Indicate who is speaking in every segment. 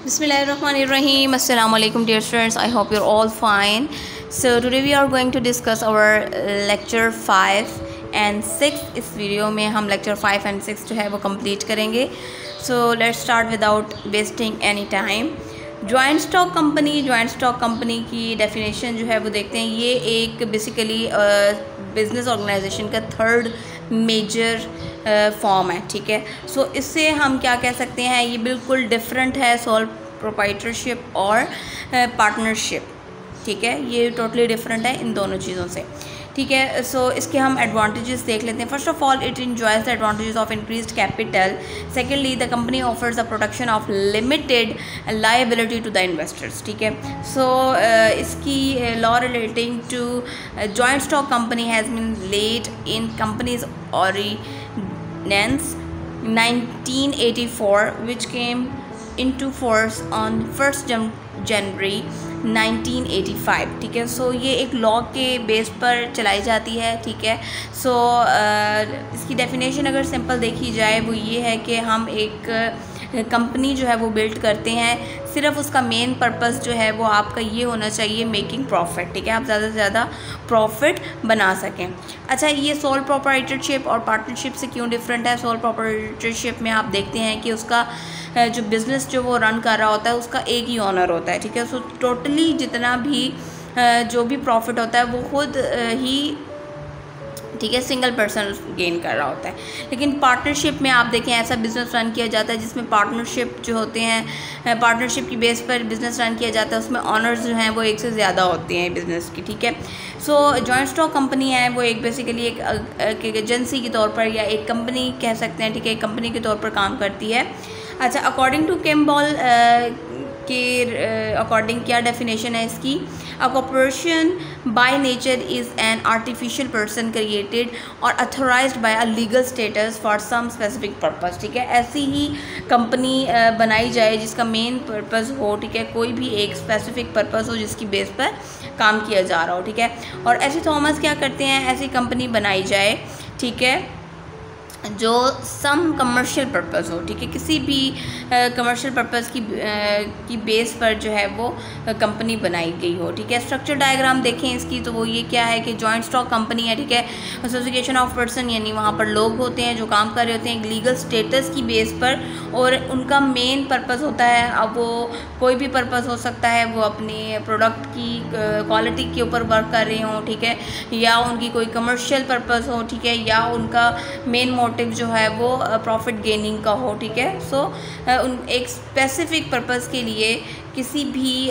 Speaker 1: Bismillahirrahmanirrahim. Assalamu alaikum dear students. I hope you're all fine. So today we are going to discuss our lecture 5 and 6. इस video में हम lecture 5 and 6 जो है वो complete करेंगे. So let's start without wasting any time. Joint stock company की definition जो है वो देखते हैं. ये एक बेसिकली बिज़नेस ऑर्गेनाइजेशन का थर्ड मेजर फॉर्म है. ठीक है. सो इससे हम क्या कह सकते हैं, ये बिल्कुल डिफरेंट है सोल प्रोप्राइटरशिप और पार्टनरशिप. ठीक है, ये टोटली डिफरेंट है इन दोनों चीज़ों से. ठीक है. सो इसके हम एडवांटेजेस देख लेते हैं. First of all, it enjoys the advantages of increased capital. Secondly, the company offers the protection of limited liability to the investors. ठीक है. सो इसकी law relating to joint stock company has been laid in companies ordinance 1984 which came into force on 1st January 1985. ठीक है. सो ये एक law के base पर चलाई जाती है. ठीक है. सो इसकी डेफिनेशन अगर सिंपल देखी जाए वो ये है कि हम एक कंपनी जो है वो बिल्ड करते हैं. सिर्फ उसका मेन पर्पस जो है वो आपका ये होना चाहिए, मेकिंग प्रॉफिट. ठीक है. आप ज़्यादा से ज़्यादा प्रॉफिट बना सकें. अच्छा, ये सोल प्रोप्राइटरशिप और पार्टनरशिप से क्यों डिफरेंट है? सोल प्रोप्राइटरशिप में आप देखते हैं कि उसका जो बिज़नेस जो वो रन कर रहा होता है उसका एक ही ऑनर होता है. ठीक है. सो टोटली जितना भी जो भी प्रॉफिट होता है वो खुद ही, ठीक है, सिंगल पर्सन गेन कर रहा होता है. लेकिन पार्टनरशिप में आप देखें ऐसा बिज़नेस रन किया जाता है जिसमें पार्टनरशिप जो होते हैं, पार्टनरशिप की बेस पर बिज़नेस रन किया जाता है. उसमें ऑनर्स जो हैं वो एक से ज़्यादा होते हैं बिज़नेस की. ठीक है. सो जॉइंट स्टॉक कंपनी है वो एक बेसिकली एक एजेंसी के तौर पर या एक कंपनी कह सकते हैं. ठीक है, एक कंपनी के तौर पर काम करती है. अच्छा, अकॉर्डिंग टू कैम्पबेल के अकॉर्डिंग क्या डेफिनेशन है इसकी? A corporation by nature is an artificial person created और authorised by a legal status for some specific purpose. ठीक है. ऐसी ही कंपनी बनाई जाए जिसका मेन पर्पस हो. ठीक है. कोई भी एक स्पेसिफिक पर्पस हो जिसकी बेस पर काम किया जा रहा हो. ठीक है. और ऐसे थॉमस क्या करते हैं, ऐसी कंपनी बनाई जाए. ठीक है, जो सम कमर्शियल पर्पस हो. ठीक है. किसी भी कमर्शियल पर्पस की बेस पर जो है वो कंपनी बनाई गई हो. ठीक है. स्ट्रक्चर डायग्राम देखें इसकी तो वो ये क्या है कि जॉइंट स्टॉक कंपनी है. ठीक है. एसोसिएशन ऑफ पर्सन, यानी वहाँ पर लोग होते हैं जो काम कर रहे होते हैं एक लीगल स्टेटस की बेस पर, और उनका मेन पर्पस होता है, अब वो कोई भी पर्पस हो सकता है, वो अपनी प्रोडक्ट की क्वालिटी के ऊपर वर्क कर रहे हों. ठीक है. या उनकी कोई कमर्शियल पर्पस हो. ठीक है. या उनका मेन मोटिव जो है वो प्रॉफिट गेनिंग का हो. ठीक है. सो उन एक स्पेसिफिक पर्पस के लिए किसी भी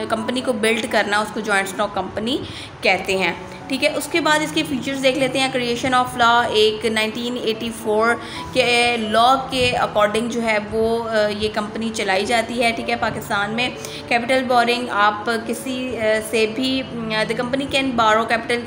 Speaker 1: कंपनी को बिल्ड करना उसको जॉइंट स्टॉक कंपनी कहते हैं. ठीक है. उसके बाद इसके फीचर्स देख लेते हैं. क्रिएशन ऑफ लॉ, एक 1984 के लॉ के अकॉर्डिंग जो है वो ये कंपनी चलाई जाती है. ठीक है. पाकिस्तान में कैपिटल बोरिंग, आप किसी से भी the company can borrow capital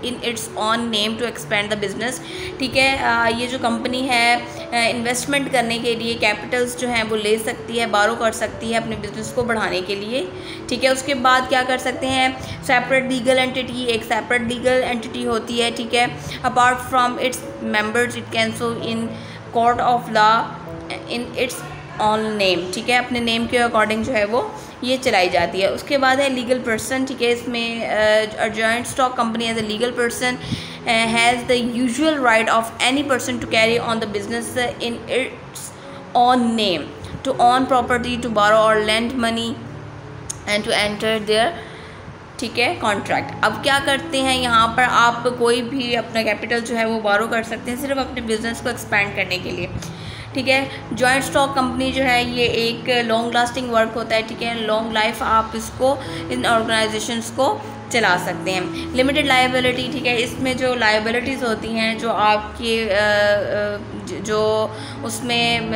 Speaker 1: in its own name to expand the business. ठीक है. ये जो कंपनी है इन्वेस्टमेंट करने के लिए कैपिटल्स जो हैं वो ले सकती है, बारो कर सकती है अपने बिज़नेस को बढ़ाने के लिए. ठीक है. उसके बाद क्या कर सकते हैं, सेपरेट लीगल एंटिटी, एक सेपरेट लीगल एंटिटी होती है. ठीक है. Apart from its members it can so in court of law in its own name. ठीक है. अपने नेम के अकॉर्डिंग जो है वो ये चलाई जाती है. उसके बाद है लीगल पर्सन. ठीक है. इसमें joint stock company as a legal person has the usual right of any person to carry on the business in its own name, to own property, to borrow और lend money and to enter there. ठीक है, contract. अब क्या करते हैं यहाँ पर, आप कोई भी अपना कैपिटल जो है वो बारो कर सकते हैं सिर्फ अपने बिज़नेस को एक्सपेंड करने के लिए. ठीक है. जॉइंट स्टॉक कंपनी जो है ये एक लॉन्ग लास्टिंग वर्क होता है. ठीक है. लॉन्ग लाइफ आप इसको, इन ऑर्गेनाइजेशंस को चला सकते हैं. Limited liability. ठीक है. इसमें जो लायबिलिटीज़ होती हैं जो आपके जो उसमें,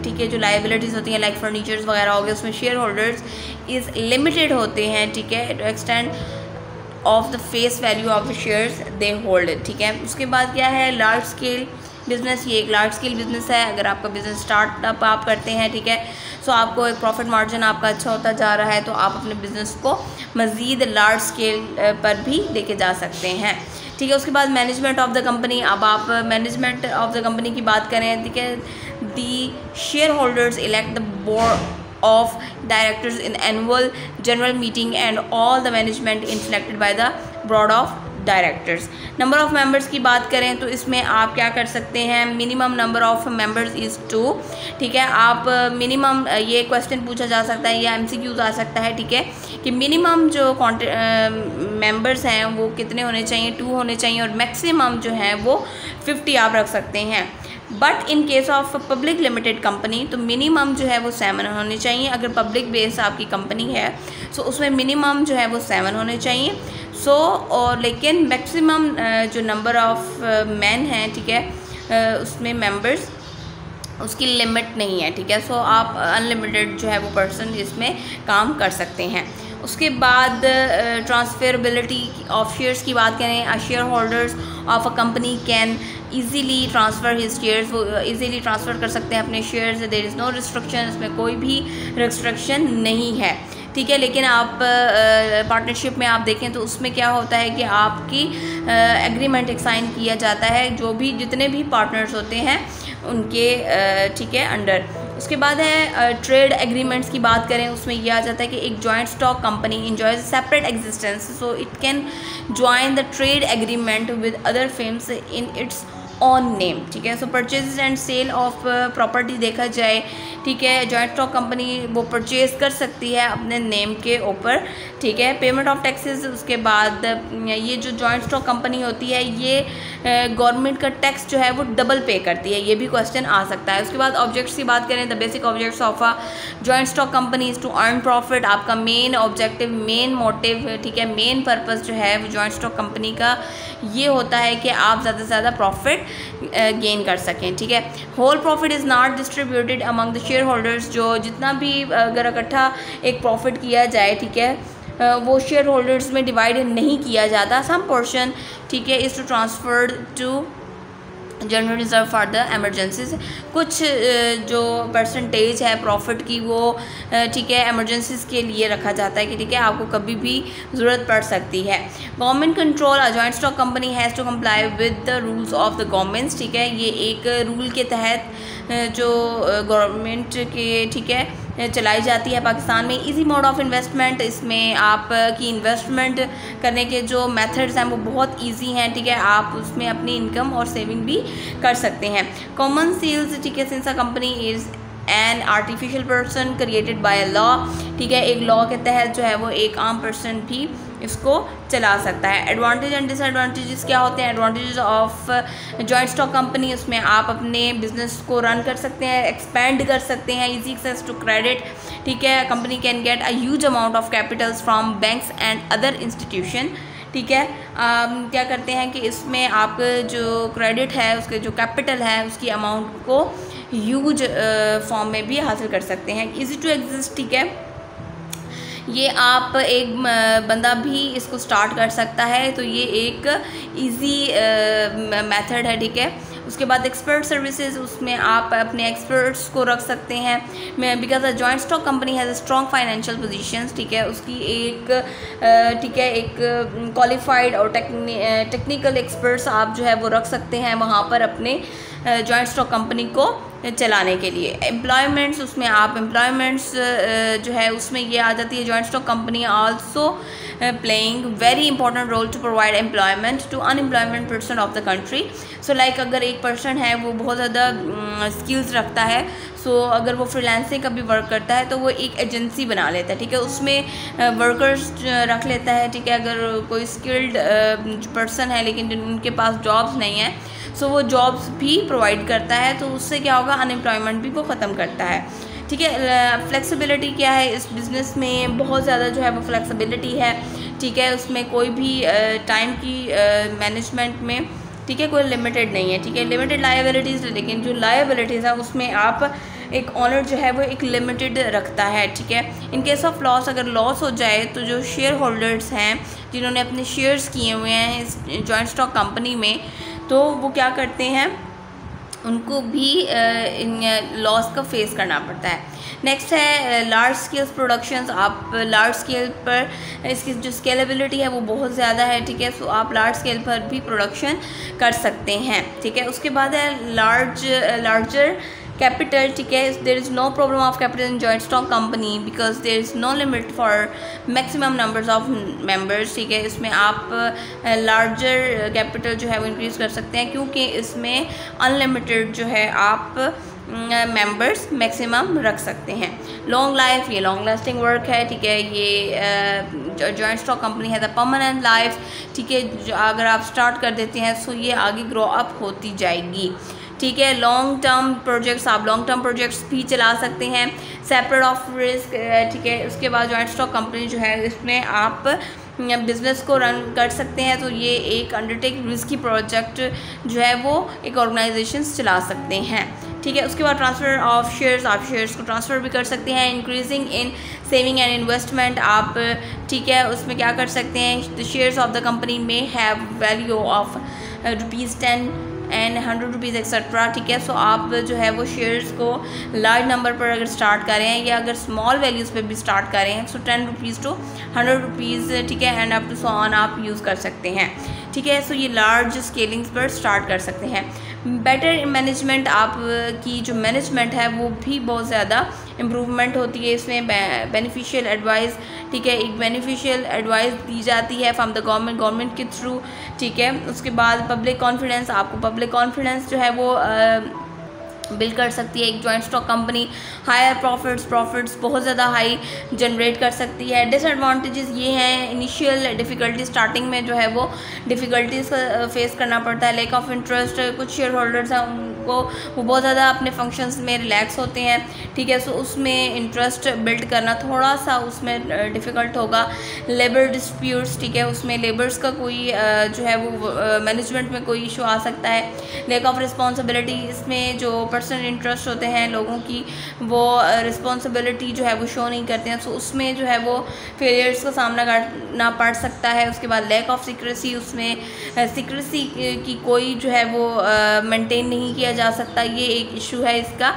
Speaker 1: ठीक है, जो लायबिलिटीज़ होती हैं लाइक फर्नीचर्स वगैरह हो गए, उसमें शेयर होल्डर्स इज़ लिमिटेड होते हैं. ठीक है. To extend of the face value of the shares they hold. ठीक है. उसके बाद क्या है, लार्ज स्केल बिज़नेस. ये एक लार्ज स्केल बिज़नेस है. अगर आपका बिज़नेस स्टार्टअप आप करते हैं. ठीक है. सो आपको एक प्रॉफिट मार्जिन आपका अच्छा होता जा रहा है तो आप अपने बिज़नेस को मज़ीद लार्ज स्केल पर भी लेके जा सकते हैं. ठीक है। उसके बाद मैनेजमेंट ऑफ द कंपनी। अब आप मैनेजमेंट ऑफ द कंपनी की बात करें, ठीक है, the shareholders elect the of directors in annual general meeting and all the management is selected by the board of directors. Number of members की बात करें तो इसमें आप क्या कर सकते हैं, minimum number of members is 2, ठीक है। आप मिनिमम, ये क्वेश्चन पूछा जा सकता है या MCQs आ सकता है, ठीक है, कि मिनिमम जो मेंबर्स हैं वो कितने होने चाहिए, 2 होने चाहिए, और मैक्सिमम जो है वो 50 आप रख सकते हैं। But in case of public limited company तो मिनिमम जो है वो 7 होने चाहिए। अगर पब्लिक बेस आपकी कंपनी है सो उसमें मिनिमम जो है वो 7 होने चाहिए। और लेकिन मैक्सिमम जो नंबर ऑफ़ मैन हैं, ठीक है, उसमें मेंबर्स उसकी लिमिट नहीं है, ठीक है। आप अनलिमिटेड जो है वो पर्सन इसमें काम कर सकते हैं। उसके बाद ट्रांसफेरेबिलिटी ऑफ शेयर्स की बात करें, share holders of a company can easily transfer his shares, वो ईज़िली ट्रांसफ़र कर सकते हैं अपने shares, there is no restriction, इसमें कोई भी रिस्ट्रिक्शन नहीं है, ठीक है। लेकिन आप पार्टनरशिप में आप देखें तो उसमें क्या होता है कि आपकी एग्रीमेंट एक साइन किया जाता है जो भी जितने भी पार्टनर्स होते हैं उनके, ठीक है, अंडर। उसके बाद है ट्रेड एग्रीमेंट्स की बात करें, उसमें यह आ जाता है कि एक joint stock company enjoys separate existence, so it can join the trade agreement with other firms in its own name, ठीक है। Purchase and sale of property देखा जाए, ठीक है, जॉइंट स्टॉक कंपनी वो परचेज कर सकती है अपने नेम के ऊपर, ठीक है। पेमेंट ऑफ टैक्सेस, उसके बाद ये जो जॉइंट स्टॉक कंपनी होती है ये गवर्नमेंट का टैक्स जो है वो डबल पे करती है, ये भी क्वेश्चन आ सकता है। उसके बाद ऑब्जेक्ट्स की बात करें, the basic objects of a joint stock company is to earn profit, आपका मेन ऑब्जेक्टिव, मेन मोटिव, ठीक है, मेन पर्पस जो है वो जॉइंट स्टॉक कंपनी का ये होता है कि आप ज़्यादा से ज़्यादा प्रॉफिट गेन कर सकें, ठीक है। Whole profit is not distributed among the share holders, जो जितना भी अगर इकट्ठा एक प्रॉफिट किया जाए, ठीक है, वो शेयर होल्डर्स में डिवाइड नहीं किया जाता। सम पोर्शन, ठीक है, is to transferred to general reserve for the emergencies, कुछ जो परसेंटेज है प्रॉफिट की वो, ठीक है, एमरजेंसीज के लिए रखा जाता है कि ठीक है आपको कभी भी ज़रूरत पड़ सकती है। Government control, a joint stock company has to comply with the rules of the governments, ठीक है, ये एक रूल के तहत जो गवर्नमेंट के, ठीक है, चलाई जाती है पाकिस्तान में। इजी मोड ऑफ इन्वेस्टमेंट, इसमें आप की इन्वेस्टमेंट करने के जो मेथड्स हैं वो बहुत इजी हैं, ठीक है, आप उसमें अपनी इनकम और सेविंग भी कर सकते हैं। कॉमन सेल्स, ठीक है, since a company is an artificial person created by law, ठीक है, एक लॉ के तहत जो है वो एक आम पर्सन भी इसको चला सकता है। एडवांटेज एंड डिसएडवांटेजेस क्या होते हैं? Advantages of joint stock company, उसमें आप अपने बिजनेस को रन कर सकते हैं, एक्सपेंड कर सकते हैं, इजी एक्सेस टू क्रेडिट, ठीक है, company can get a huge amount of Capitals from banks and other institution, ठीक है। क्या करते हैं कि इसमें आप जो क्रेडिट है उसके जो कैपिटल है उसकी अमाउंट को ह्यूज फॉर्म में भी हासिल कर सकते हैं। इजी टू एग्जिस्ट, ठीक है, ये आप एक बंदा भी इसको स्टार्ट कर सकता है, तो ये एक इजी मेथड है, ठीक है। उसके बाद एक्सपर्ट सर्विसेज, उसमें आप अपने एक्सपर्ट्स को रख सकते हैं, because a joint stock company has a strong financial positions, ठीक है, उसकी एक, ठीक है, एक क्वालिफाइड और टेक्निकल एक्सपर्ट्स आप जो है वो रख सकते हैं वहाँ पर अपने जॉइंट स्टॉक कंपनी को चलाने के लिए। एम्प्लॉयमेंट्स, उसमें आप एम्प्लॉयमेंट्स जो है उसमें ये आ जाती है, joint stock company also playing very important role to provide employment to unemployment person of the country. So like अगर एक पर्सन है वो बहुत ज़्यादा स्किल्स रखता है, सो अगर वो फ्रीलांसिंग का भी वर्क करता है तो वो एक एजेंसी बना लेता है, ठीक है, उसमें वर्कर्स रख लेता है, ठीक है। अगर कोई स्किल्ड पर्सन है लेकिन उनके पास जॉब्स नहीं है, सो वो जॉब्स भी प्रोवाइड करता है, तो उससे क्या होगा, अनएम्प्लॉयमेंट भी वो ख़त्म करता है, ठीक है। फ्लेक्सिबिलिटी क्या है इस बिज़नेस में, बहुत ज़्यादा जो है वो फ्लेक्सिबिलिटी है, ठीक है, उसमें कोई भी टाइम की मैनेजमेंट में, ठीक है, कोई लिमिटेड नहीं है, ठीक है। लिमिटेड लायबिलिटीज़, लेकिन जो लायबिलिटीज़ है उसमें आप एक ऑनर जो है वो एक लिमिटेड रखता है, ठीक है। इन केस ऑफ लॉस, अगर लॉस हो जाए तो जो शेयर होल्डर्स हैं जिन्होंने अपने शेयर्स किए हुए हैं इस जॉइंट स्टॉक कंपनी में, तो वो क्या करते हैं, उनको भी इन लॉस का फेस करना पड़ता है। नेक्स्ट है लार्ज स्केल प्रोडक्शंस, आप लार्ज स्केल पर इसकी जो स्केलेबिलिटी है वो बहुत ज़्यादा है, ठीक है, सो आप लार्ज स्केल पर भी प्रोडक्शन कर सकते हैं, ठीक है। उसके बाद है लार्जर कैपिटल, ठीक है, there is no problem of capital in joint stock company because there is no limit for maximum numbers of members, ठीक है। इसमें आप लार्जर कैपिटल जो है वो इंक्रीज़ कर सकते हैं क्योंकि इसमें अनलिमिटेड जो है आप मेंबर्स मैक्सिमम रख सकते हैं। लॉन्ग लाइफ, ये लॉन्ग लास्टिंग वर्क है, ठीक है। ये जॉइंट स्टॉक कंपनी है द परमानेंट लाइफ, ठीक है। अगर आप स्टार्ट कर देते हैं तो ये आगे ग्रो अप होती जाएगी, ठीक है। लॉन्ग टर्म प्रोजेक्ट्स, आप लॉन्ग टर्म प्रोजेक्ट्स भी चला सकते हैं सेपरेट ऑफ रिस्क, ठीक है। उसके बाद जॉइंट स्टॉक कंपनी जो है इसमें आप बिज़नेस को रन कर सकते हैं, तो ये एक अंडरटेक रिस्की प्रोजेक्ट जो है वो एक ऑर्गेनाइजेशन चला सकते हैं, ठीक है। उसके बाद ट्रांसफ़र ऑफ शेयर्स, आप शेयर्स को ट्रांसफ़र भी कर सकते हैं। Increasing in saving and investment, आप ठीक है उसमें क्या कर सकते हैं, the shares of the company में have value of ₹10 and 100 rupees etcetera, ठीक है। सो आप जो है वो शेयर्स को लार्ज नंबर पर अगर स्टार्ट करें हैं या अगर स्मॉल वैल्यूज़ पे भी स्टार्ट करें हैं, सो 10 रुपीज़ टू 100 रुपीज़, ठीक है, and up to so on आप यूज़ कर सकते हैं, ठीक है। सो ये लार्ज स्केलिंग्स पर स्टार्ट कर सकते हैं। बेटर मैनेजमेंट, आप की जो मैनेजमेंट है वो भी बहुत ज़्यादा इम्प्रूवमेंट होती है। इसमें बेनिफिशियल एडवाइस, ठीक है, एक बेनिफिशियल एडवाइस दी जाती है फ्रॉम द गवर्नमेंट के थ्रू, ठीक है। उसके बाद पब्लिक कॉन्फिडेंस, आपको पब्लिक कॉन्फिडेंस जो है वो बिल्ड कर सकती है एक joint stock company. Higher profits बहुत ज़्यादा हाई जनरेट कर सकती है। डिसएडवांटेजेस ये हैं, इनिशियल डिफ़िकल्टी, स्टार्टिंग में जो है वो डिफ़िकल्टीज फेस करना पड़ता है। लैक ऑफ इंटरेस्ट, कुछ शेयर होल्डर्स हैं उनको वो बहुत ज़्यादा अपने फंक्शंस में रिलैक्स होते हैं, ठीक है। सो उसमें इंटरेस्ट बिल्ड करना थोड़ा सा उसमें डिफ़िकल्ट होगा। लेबर डिस्प्यूट्स, ठीक है, उसमें लेबर्स का कोई जो है वो मैनेजमेंट में कोई इशू आ सकता है। लैक ऑफ रिस्पॉन्सिबिलिटी, इसमें जो पर्सनल इंटरेस्ट होते हैं लोगों की वो रिस्पॉन्सिबिलिटी जो है वो शो नहीं करते हैं, सो उसमें जो है वो फेलियर्स का सामना करना पड़ सकता है। उसके बाद लैक ऑफ सीक्रेसी, उसमें सीक्रेसी की कोई जो है वो मेंटेन नहीं किया जा सकता, ये एक इशू है, इसका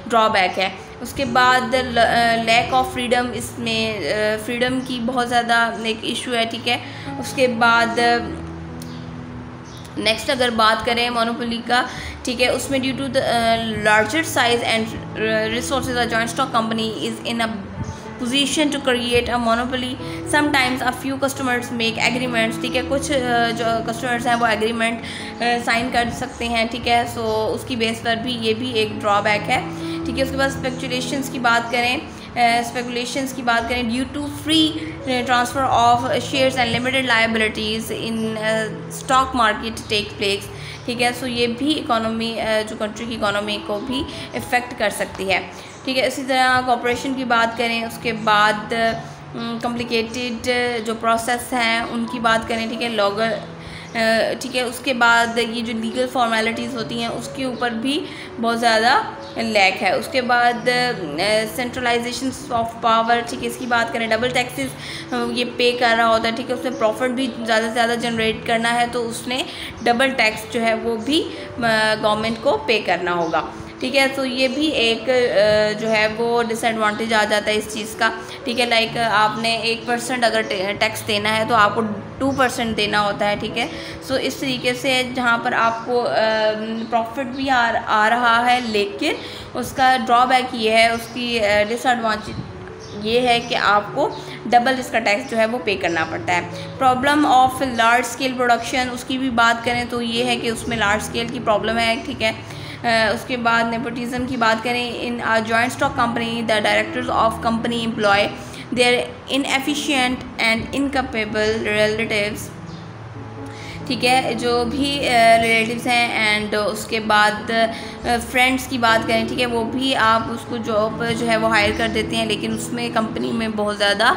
Speaker 1: ड्रॉबैक है। उसके बाद लैक ऑफ फ्रीडम, इसमें फ्रीडम की बहुत ज़्यादा एक इशू है, ठीक है। उसके बाद नेक्स्ट अगर बात करें मोनोपोली का, ठीक है, उसमें due to the larger size and resources a joint stock company is in a position to create a monopoly. Sometimes a few customers make agreements, ठीक है, कुछ जो कस्टमर्स हैं वो एग्रीमेंट साइन कर सकते हैं, ठीक है। सो उसकी बेस पर भी ये भी एक ड्रॉबैक है, ठीक है। उसके बाद स्पेकुलेशंस की बात करें, due to free transfer of shares and limited liabilities in stock market take place, ठीक है। सो ये भी इकोनॉमी जो कंट्री की इकोनॉमी को भी इफ़ेक्ट कर सकती है, ठीक है। इसी तरह कॉर्पोरेशन की बात करें, उसके बाद कॉम्प्लिकेटेड जो प्रोसेस हैं उनकी बात करें, ठीक है, लॉगर, ठीक है। उसके बाद ये जो लीगल फॉर्मेलिटीज़ होती हैं उसके ऊपर भी बहुत ज़्यादा लैक है। उसके बाद सेंट्रलाइजेशन ऑफ पावर, ठीक है, इसकी बात करें, डबल टैक्सेस ये पे कर रहा होता है, ठीक है। उसने प्रॉफिट भी ज़्यादा से ज़्यादा जनरेट करना है तो उसने डबल टैक्स जो है वो भी गवर्नमेंट को पे करना होगा, ठीक है। तो ये भी एक जो है वो डिसएडवांटेज आ जाता है इस चीज़ का, ठीक है। लाइक आपने 1% अगर टैक्स देना है तो आपको 2% देना होता है, ठीक है। सो इस तरीके से जहाँ पर आपको प्रॉफिट भी आ रहा है, लेकिन उसका ड्रॉबैक ये है, उसकी डिसएडवांटेज ये है कि आपको डबल इसका टैक्स जो है वो पे करना पड़ता है। Problem of large scale production, उसकी भी बात करें तो ये है कि उसमें लार्ज स्केल की प्रॉब्लम है, ठीक है। उसके बाद नेपोटिज्म की बात करें, in joint stock company the directors of company employ their inefficient and incapable relatives, ठीक है, जो भी रिलेटिव्स हैं। एंड उसके बाद फ्रेंड्स की बात करें, ठीक है, वो भी आप उसको जॉब जो है वो हायर कर देते हैं, लेकिन उसमें कंपनी में बहुत ज़्यादा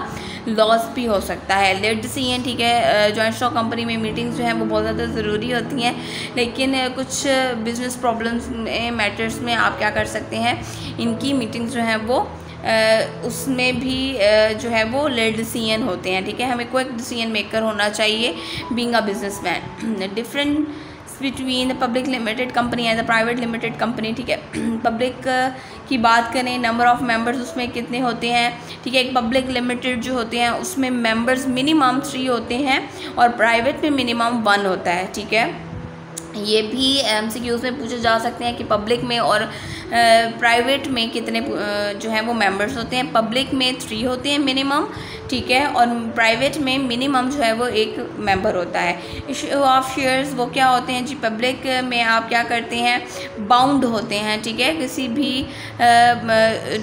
Speaker 1: लॉस भी हो सकता है। लेट डिसीजन, ठीक है, जॉइंट स्टॉक कंपनी में मीटिंग्स जो हैं वो बहुत ज़्यादा ज़रूरी होती हैं, लेकिन कुछ बिजनेस प्रॉब्लम्स में मैटर्स में आप क्या कर सकते हैं, इनकी मीटिंग्स जो हैं वो उसमें भी जो है वो लेट डिसीजन होते हैं, ठीक है। हमें क्विक डिसीजन मेकर होना चाहिए being a businessman. Difference between the public limited company and the private limited company, ठीक है। पब्लिक की बात करें, नंबर ऑफ़ मेंबर्स उसमें कितने होते हैं, ठीक है। एक पब्लिक लिमिटेड जो होते हैं उसमें मेंबर्स मिनिमम 3 होते हैं और प्राइवेट में मिनिमम 1 होता है, ठीक है। ये भी MCQs में पूछे जा सकते हैं कि पब्लिक में और प्राइवेट में कितने जो है वो मेंबर्स होते हैं। पब्लिक में 3 होते हैं मिनिमम, ठीक है, और प्राइवेट में मिनिमम जो है वो 1 मेंबर होता है। इशू ऑफ शेयर्स वो क्या होते हैं जी? पब्लिक में आप क्या करते हैं, बाउंड होते हैं, ठीक है, किसी भी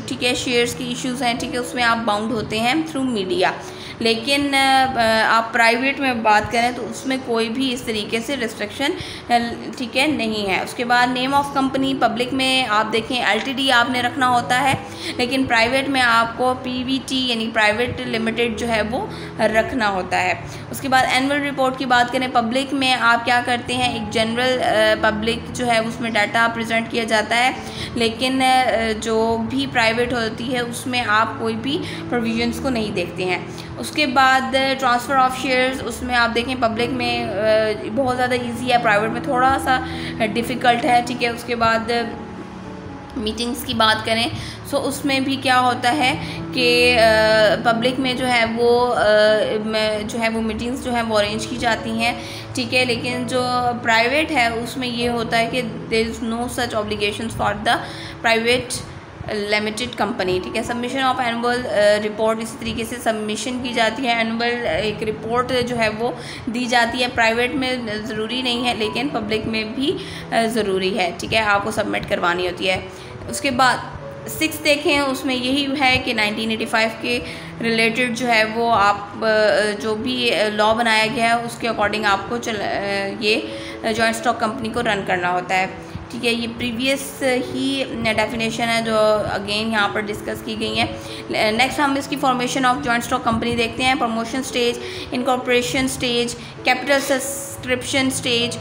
Speaker 1: ठीक है शेयर्स की इश्यूज़ हैं, ठीक है, उसमें आप बाउंड होते हैं थ्रू मीडिया। लेकिन आप प्राइवेट में बात करें तो उसमें कोई भी इस तरीके से रिस्ट्रिक्शन ठीक है नहीं है। उसके बाद नेम ऑफ कंपनी, पब्लिक में आप देखें LTD आपने रखना होता है, लेकिन प्राइवेट में आपको PVT यानी प्राइवेट लिमिटेड जो है वो रखना होता है। उसके बाद एनुअल रिपोर्ट की बात करें, पब्लिक में आप क्या करते हैं, एक जनरल पब्लिक जो है उसमें डाटा प्रेजेंट किया जाता है, लेकिन जो भी प्राइवेट होती है उसमें आप कोई भी प्रोविजंस को नहीं देखते हैं। उसके बाद ट्रांसफ़र ऑफ शेयर्स, उसमें आप देखें पब्लिक में बहुत ज़्यादा इजी है, प्राइवेट में थोड़ा सा डिफ़िकल्ट है, ठीक है। उसके बाद मीटिंग्स की बात करें सो उसमें भी क्या होता है कि पब्लिक में जो है वो मीटिंग्स जो है वो अरेंज की जाती हैं, ठीक है, लेकिन जो प्राइवेट है उसमें ये होता है कि there is no such obligations for the private limited company, ठीक है। सबमिशन ऑफ एनुअल रिपोर्ट, इसी तरीके से सबमिशन की जाती है, एनुअल एक रिपोर्ट जो है वो दी जाती है। प्राइवेट में ज़रूरी नहीं है लेकिन पब्लिक में भी ज़रूरी है, ठीक है, आपको सबमिट करवानी होती है। उसके बाद 6 देखें, उसमें यही है कि 1985 के रिलेटेड जो है वो आप जो भी लॉ बनाया गया है उसके अकॉर्डिंग आपको ये जॉइंट स्टॉक कंपनी को रन करना होता है, ठीक है। ये प्रीवियस ही डेफिनेशन है जो अगेन यहाँ पर डिस्कस की गई है। नेक्स्ट हम इसकी formation of joint stock company देखते हैं। Promotion stage, incorporation stage, capital subscription stage,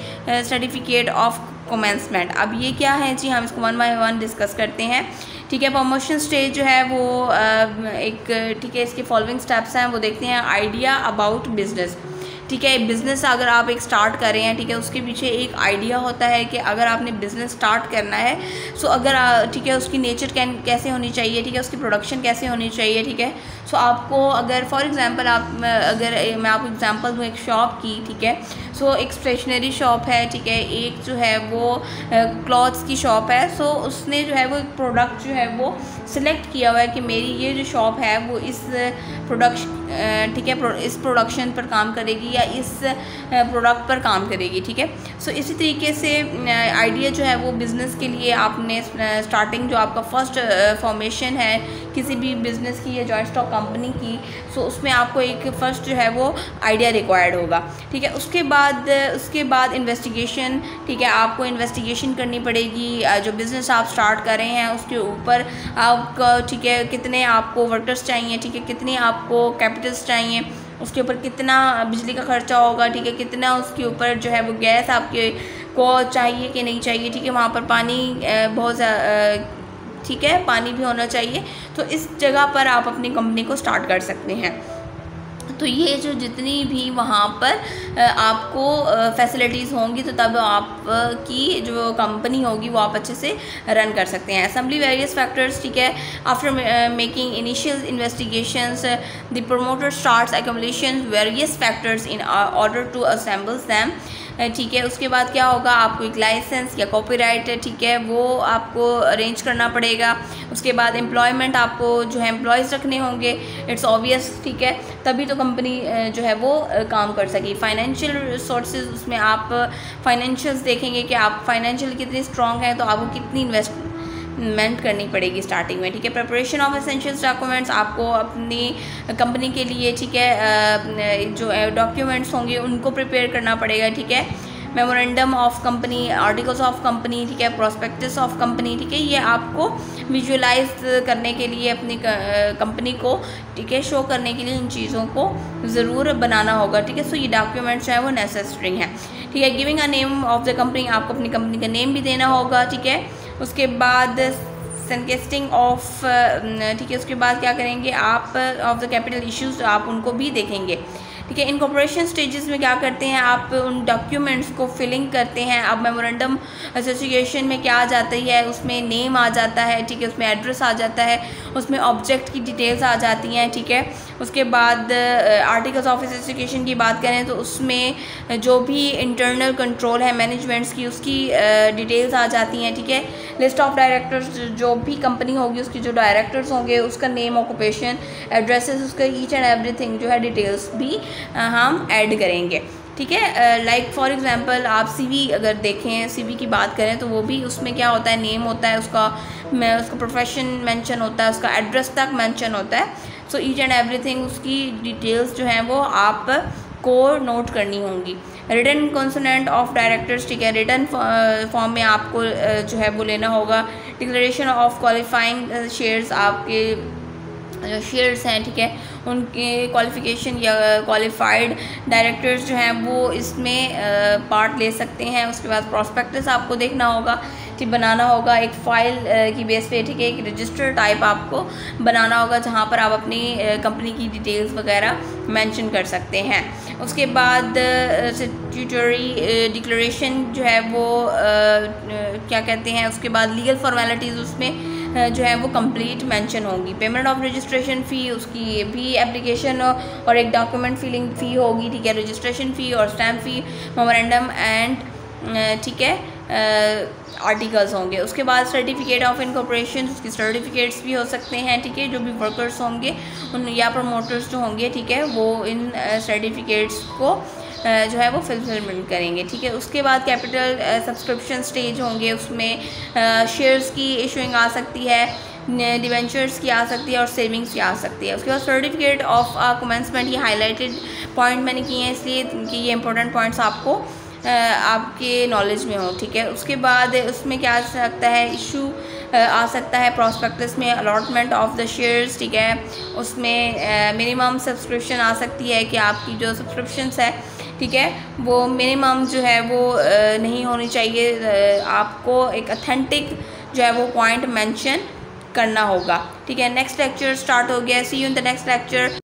Speaker 1: certificate of commencement. अब ये क्या है जी, हम इसको 1 बाय 1 डिस्कस करते हैं, ठीक है। प्रमोशन स्टेज जो है वो एक, ठीक है, इसके फॉलोइंग स्टेप्स हैं वो देखते हैं। आइडिया अबाउट बिजनेस, ठीक है, बिज़नेस अगर आप एक स्टार्ट कर रहे हैं, ठीक है, उसके पीछे एक आइडिया होता है कि अगर आपने बिज़नेस स्टार्ट करना है सो अगर ठीक है उसकी नेचर कैसे होनी चाहिए, ठीक है, उसकी प्रोडक्शन कैसे होनी चाहिए, ठीक है। सो आपको अगर फॉर एग्जांपल अगर मैं आपको एग्जांपल दूँ एक शॉप की, ठीक है, सो एक स्टेशनरी शॉप है, ठीक है, एक जो है वो क्लॉथ्स की शॉप है। सो उसने जो है वो एक प्रोडक्ट जो है वो सिलेक्ट किया हुआ है कि मेरी ये जो शॉप है वो इस प्रोडक्शन, ठीक है, इस प्रोडक्शन पर काम करेगी या इस प्रोडक्ट पर काम करेगी, ठीक है। सो इसी तरीके से आइडिया जो है वो बिज़नेस के लिए आपने स्टार्टिंग जो आपका फर्स्ट फॉर्मेशन है किसी भी बिज़नेस की या जॉइंट स्टॉक कंपनी की, सो उसमें आपको एक फ़र्स्ट जो है वो आइडिया रिक्वायर्ड होगा, ठीक है। उसके बाद इन्वेस्टिगेशन, ठीक है, आपको इन्वेस्टिगेशन करनी पड़ेगी जो बिज़नेस आप स्टार्ट कर रहे हैं उसके ऊपर आपका, ठीक है, कितने आपको वर्कर्स चाहिए, ठीक है, कितने आपको कैपिटल्स चाहिए, उसके ऊपर कितना बिजली का खर्चा होगा, ठीक है, कितना उसके ऊपर जो है वो गैस आपके को चाहिए कि नहीं चाहिए, ठीक है, वहाँ पर पानी बहुत ठीक है, पानी भी होना चाहिए। तो इस जगह पर आप अपनी कंपनी को स्टार्ट कर सकते हैं। तो ये जो जितनी भी वहाँ पर आपको फैसिलिटीज़ होंगी तो तब आपकी जो कंपनी होगी वो आप अच्छे से रन कर सकते हैं। असेंबली वेरियस फैक्टर्स, ठीक है, after making initial investigations the promoter starts accumulation various factors in order to assemble them, ठीक है। उसके बाद क्या होगा, आपको एक लाइसेंस या कॉपीराइट, ठीक है, वो आपको अरेंज करना पड़ेगा। उसके बाद एम्प्लॉयमेंट, आपको जो है एम्प्लॉयज़ रखने होंगे, इट्स ऑब्वियस, ठीक है, तभी तो कंपनी जो है वो काम कर सकेगी। फाइनेंशियल रिसोर्सेज, उसमें आप फाइनेंशियल्स देखेंगे कि आप फाइनेंशियल कितनी स्ट्रॉन्ग है तो आपको कितनी इन्वेस्टमेंट करनी पड़ेगी स्टार्टिंग में, ठीक है। प्रिपरेशन ऑफ एसेंशियल्स डॉक्यूमेंट्स, आपको अपनी कंपनी के लिए, ठीक है, जो डॉक्यूमेंट्स होंगे उनको प्रिपेयर करना पड़ेगा, ठीक है। Memorandum of company, articles of company, ठीक है, प्रोस्पेक्टस ऑफ कंपनी, ठीक है, ये आपको विजुअलाइज करने के लिए अपनी कंपनी को, ठीक है, शो करने के लिए इन चीज़ों को ज़रूर बनाना होगा, ठीक है। सो ये डॉक्यूमेंट्स जो है वो नेसेसरी हैं, ठीक है। Giving a name of the company, आपको अपनी कंपनी का नेम भी देना होगा, ठीक है। उसके बाद सनकेस्टिंग ऑफ, ठीक है, उसके बाद क्या करेंगे आप, ऑफ द कैपिटल इश्यूज़ आप उनको भी देखेंगे, ठीक ठीक है। इनकॉर्पोरेशन स्टेजेस में क्या करते हैं, आप उन डॉक्यूमेंट्स को फिलिंग करते हैं। अब मेमोरेंडम एसोसिएशन में क्या आ जाती है, उसमें नेम आ जाता है, ठीक है, उसमें एड्रेस आ जाता है, उसमें ऑब्जेक्ट की डिटेल्स आ जाती हैं, ठीक है। उसके बाद आर्टिकल्स ऑफ एसोसिएशन की बात करें तो उसमें जो भी इंटरनल कंट्रोल है मैनेजमेंट्स की, उसकी डिटेल्स आ जाती हैं, ठीक है। लिस्ट ऑफ डायरेक्टर्स, जो भी कंपनी होगी उसकी जो डायरेक्टर्स होंगे उसका नेम, ऑक्यूपेशन, एड्रेसेस, उसका ईच एंड एवरीथिंग जो है डिटेल्स भी हम ऐड करेंगे, ठीक है। लाइक फॉर एग्जांपल आप सीवी अगर देखें, सीवी की बात करें तो वो भी उसमें क्या होता है, नेम होता है, उसका प्रोफेशन मेंशन होता है, उसका एड्रेस तक मेंशन होता है। सो ईच एंड एवरीथिंग उसकी डिटेल्स जो हैं वो आप को नोट करनी होंगी। रिटन कंसोनेंट ऑफ डायरेक्टर्स, ठीक है, रिटन फॉर्म में आपको जो है वो लेना होगा। डिक्लेरेशन ऑफ क्वालिफाइंग शेयर्स, आपके जो शेयर्स हैं, ठीक है, उनके क्वालिफ़िकेशन या क्वालिफाइड डायरेक्टर्स जो हैं वो इसमें पार्ट ले सकते हैं। उसके बाद प्रॉस्पेक्टस आपको देखना होगा, ठीक, बनाना होगा एक फ़ाइल की बेस पे, ठीक है, एक रजिस्टर टाइप आपको बनाना होगा जहाँ पर आप अपनी कंपनी की डिटेल्स वगैरह मेंशन कर सकते हैं। उसके बाद स्टैट्यूटरी डिक्लेरेशन जो है वो क्या कहते हैं, उसके बाद लीगल फॉर्मेलिटीज़ उसमें जो है वो कंप्लीट मेंशन होंगी। पेमेंट ऑफ रजिस्ट्रेशन फ़ी, उसकी भी एप्लीकेशन और एक डॉक्यूमेंट फिलिंग फ़ी होगी, ठीक है, रजिस्ट्रेशन फ़ी और स्टैम्प फ़ी, मेमोरेंडम एंड ठीक है आर्टिकल्स होंगे। उसके बाद सर्टिफिकेट ऑफ इनकॉर्पोरेशन, उसकी सर्टिफिकेट्स भी हो सकते हैं, ठीक है, जो भी वर्कर्स होंगे उन या प्रमोटर्स जो होंगे, ठीक है, वो इन सर्टिफिकेट्स को जो है वो फुलफिलमेंट करेंगे, ठीक है। उसके बाद कैपिटल सब्सक्रिप्शन स्टेज होंगे, उसमें शेयर्स की इशूइंग आ सकती है, डिवेंचर्स की आ सकती है और सेविंग्स की आ सकती है। उसके बाद सर्टिफिकेट ऑफ कमेंसमेंट, ये हाईलाइटेड पॉइंट मैंने किए हैं इसलिए कि ये इंपॉर्टेंट पॉइंट्स आपको आपके नॉलेज में हो, ठीक है। उसके बाद उसमें क्या आ सकता है, इशू आ सकता है प्रॉस्पेक्टस में अलॉटमेंट ऑफ द शेयर्स, ठीक है, उसमें मिनिमम सब्सक्रिप्शन आ सकती है कि आपकी जो सब्सक्रिप्शंस है, ठीक है, वो मिनिमम जो है वो नहीं होनी चाहिए, आपको एक अथेंटिक जो है वो पॉइंट मेंशन करना होगा, ठीक है। नेक्स्ट लेक्चर स्टार्ट हो गया, see you in the next lecture.